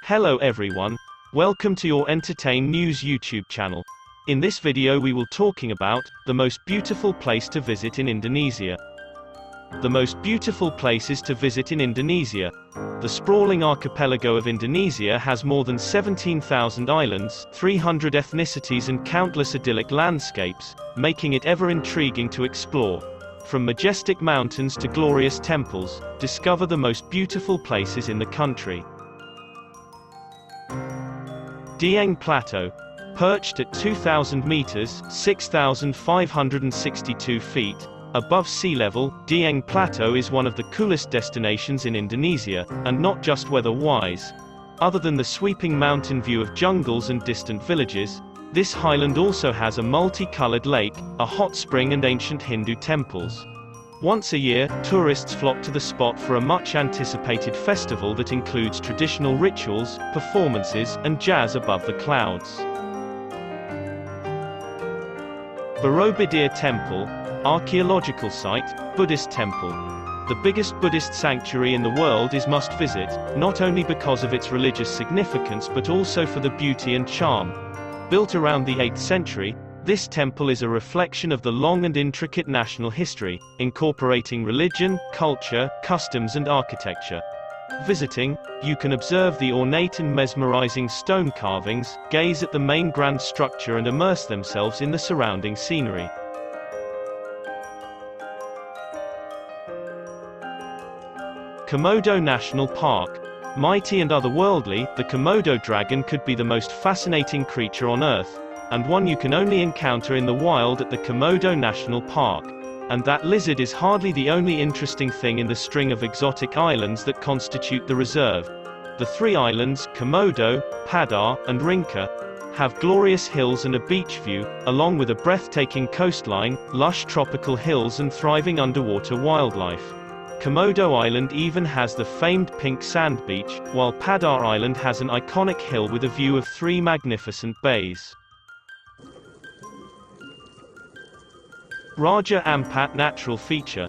Hello everyone, welcome to your Entertain News YouTube channel. In this video we will talking about the most beautiful place to visit in Indonesia. The most beautiful places to visit in Indonesia. The sprawling archipelago of Indonesia has more than 17,000 islands, 300 ethnicities and countless idyllic landscapes, making it ever intriguing to explore. From majestic mountains to glorious temples, discover the most beautiful places in the country. DIENG Plateau. Perched at 2,000 meters, 6,562 feet, above sea level, DIENG Plateau is one of the coolest destinations in Indonesia, and not just weather-wise. Other than the sweeping mountain view of jungles and distant villages, this highland also has a multi-colored lake, a hot spring and ancient Hindu temples. Once a year, tourists flock to the spot for a much-anticipated festival that includes traditional rituals, performances, and jazz above the clouds. BOROBUDUR Temple, archaeological site, Buddhist temple. The biggest Buddhist sanctuary in the world is must visit, not only because of its religious significance but also for the beauty and charm. Built around the 8th century, this temple is a reflection of the long and intricate national history, incorporating religion, culture, customs and architecture. Visiting, you can observe the ornate and mesmerizing stone carvings, gaze at the main grand structure and immerse themselves in the surrounding scenery. Komodo National Park. Mighty and otherworldly, the Komodo dragon could be the most fascinating creature on Earth, and one you can only encounter in the wild at the Komodo National Park. And that lizard is hardly the only interesting thing in the string of exotic islands that constitute the reserve. The three islands, Komodo, Padar, and Rinca, have glorious hills and a beach view, along with a breathtaking coastline, lush tropical hills and thriving underwater wildlife. Komodo Island even has the famed pink sand beach, while Padar Island has an iconic hill with a view of three magnificent bays. Raja Ampat Natural Feature.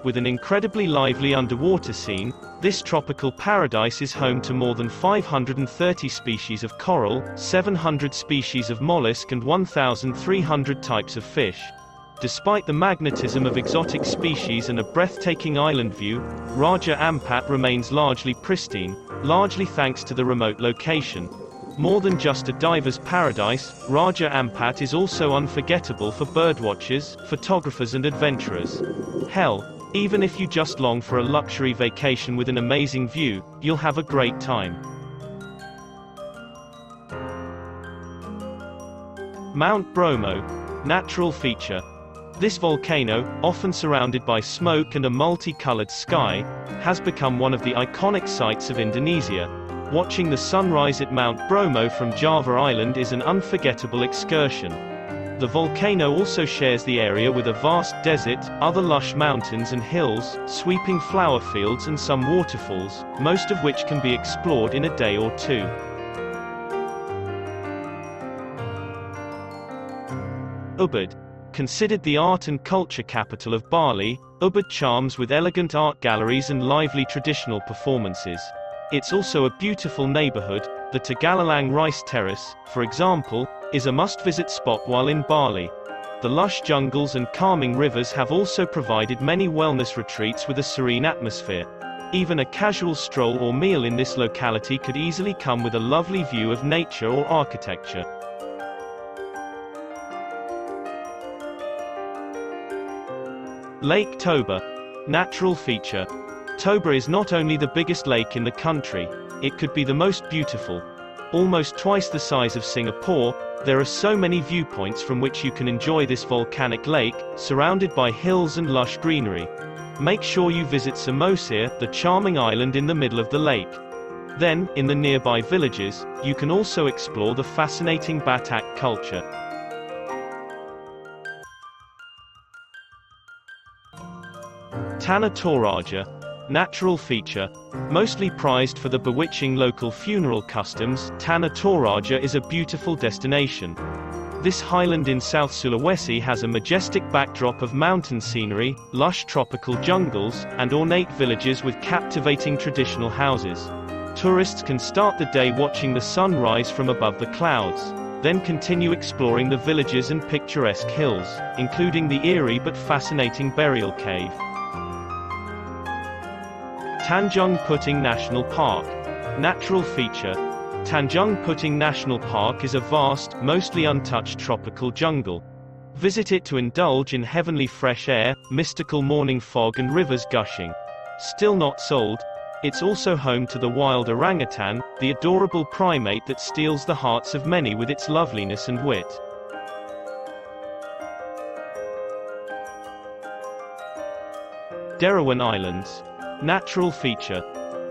With an incredibly lively underwater scene, this tropical paradise is home to more than 530 species of coral, 700 species of mollusk and 1,300 types of fish. Despite the magnetism of exotic species and a breathtaking island view, Raja Ampat remains largely pristine, largely thanks to the remote location. More than just a diver's paradise, Raja Ampat is also unforgettable for birdwatchers, photographers and adventurers. Hell, even if you just long for a luxury vacation with an amazing view, you'll have a great time. Mount Bromo. Natural feature. This volcano, often surrounded by smoke and a multi-colored sky, has become one of the iconic sights of Indonesia. Watching the sunrise at Mount Bromo from Java Island is an unforgettable excursion. The volcano also shares the area with a vast desert, other lush mountains and hills, sweeping flower fields and some waterfalls, most of which can be explored in a day or two. Ubud. Considered the art and culture capital of Bali, Ubud charms with elegant art galleries and lively traditional performances. It's also a beautiful neighborhood. The Tegalalang Rice Terrace, for example, is a must-visit spot while in Bali. The lush jungles and calming rivers have also provided many wellness retreats with a serene atmosphere. Even a casual stroll or meal in this locality could easily come with a lovely view of nature or architecture. Lake Toba. Natural feature. Toba is not only the biggest lake in the country, it could be the most beautiful. Almost twice the size of Singapore, there are so many viewpoints from which you can enjoy this volcanic lake, surrounded by hills and lush greenery. Make sure you visit Samosir, the charming island in the middle of the lake. Then, in the nearby villages, you can also explore the fascinating Batak culture. TANA TORAJA. Natural feature. Mostly prized for the bewitching local funeral customs, TANA TORAJA is a beautiful destination. This highland in South Sulawesi has a majestic backdrop of mountain scenery, lush tropical jungles, and ornate villages with captivating traditional houses. Tourists can start the day watching the sun rise from above the clouds, then continue exploring the villages and picturesque hills, including the eerie but fascinating burial cave. Tanjung Puting National Park. Natural feature. Tanjung Puting National Park is a vast, mostly untouched tropical jungle. Visit it to indulge in heavenly fresh air, mystical morning fog and rivers gushing. Still not sold? It's also home to the wild orangutan, the adorable primate that steals the hearts of many with its loveliness and wit. DERAWAN Islands. Natural feature.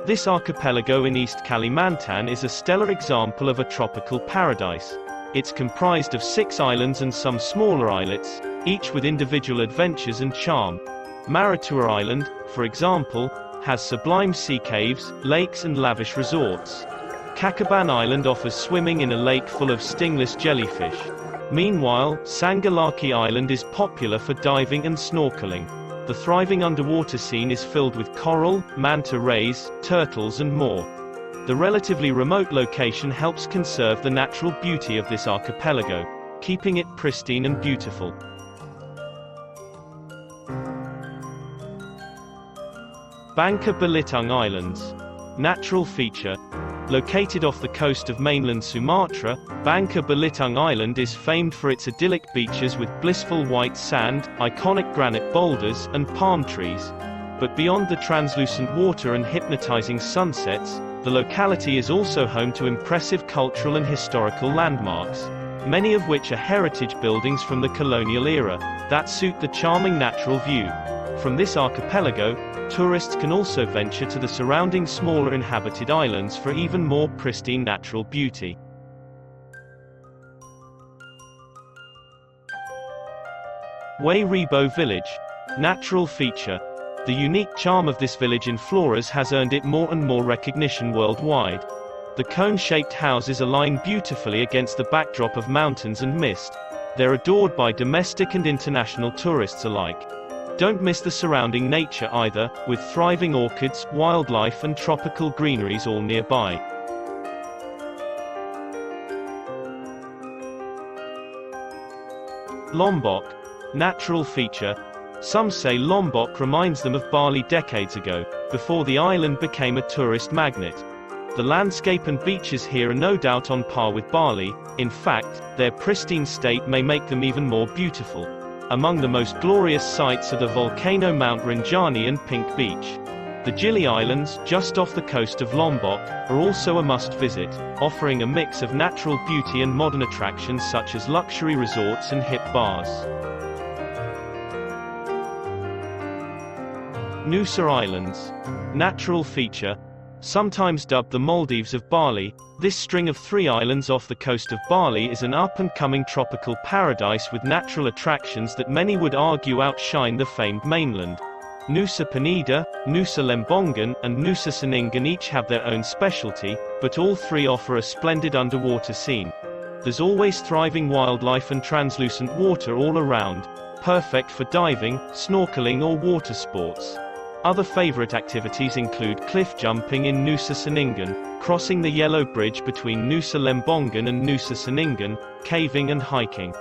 This archipelago in East Kalimantan is a stellar example of a tropical paradise. It's comprised of 6 islands and some smaller islets, each with individual adventures and charm. Maratua Island, for example, has sublime sea caves, lakes and lavish resorts. Kakaban Island offers swimming in a lake full of stingless jellyfish. Meanwhile, Sangalaki Island is popular for diving and snorkeling. The thriving underwater scene is filled with coral, manta rays, turtles and more. The relatively remote location helps conserve the natural beauty of this archipelago, keeping it pristine and beautiful. Bangka Belitung Islands. Natural feature. Located off the coast of mainland Sumatra, Bangka Belitung Island is famed for its idyllic beaches with blissful white sand, iconic granite boulders, and palm trees. But beyond the translucent water and hypnotizing sunsets, the locality is also home to impressive cultural and historical landmarks, many of which are heritage buildings from the colonial era, that suit the charming natural view. From this archipelago, tourists can also venture to the surrounding smaller inhabited islands for even more pristine natural beauty. REBO Village. Natural feature. The unique charm of this village in Flores has earned it more and more recognition worldwide. The cone-shaped houses align beautifully against the backdrop of mountains and mist. They're adored by domestic and international tourists alike. Don't miss the surrounding nature either, with thriving orchids, wildlife and tropical greeneries all nearby. Lombok. Natural feature. Some say Lombok reminds them of Bali decades ago, before the island became a tourist magnet. The landscape and beaches here are no doubt on par with Bali. In fact, their pristine state may make them even more beautiful. Among the most glorious sights are the volcano Mount Rinjani and Pink Beach. The Gili Islands, just off the coast of Lombok, are also a must-visit, offering a mix of natural beauty and modern attractions such as luxury resorts and hip bars. NUSA Islands. Natural feature. Sometimes dubbed the Maldives of Bali, this string of 3 islands off the coast of Bali is an up-and-coming tropical paradise with natural attractions that many would argue outshine the famed mainland. Nusa Penida, Nusa Lembongan, and Nusa Seningan each have their own specialty, but all 3 offer a splendid underwater scene. There's always thriving wildlife and translucent water all around, perfect for diving, snorkeling or water sports. Other favorite activities include cliff jumping in Nusa Seningan, crossing the yellow bridge between Nusa Lembongan and Nusa Seningan, caving and hiking.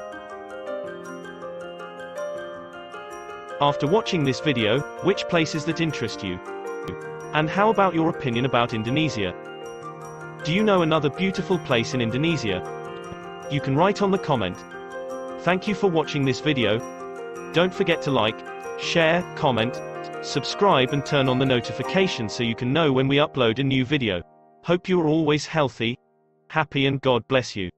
After watching this video, which places that interest you? And how about your opinion about Indonesia? Do you know another beautiful place in Indonesia? You can write on the comment. Thank you for watching this video. Don't forget to like, share, comment, subscribe and turn on the notification so you can know when we upload a new video. Hope you are always healthy, happy and God bless you.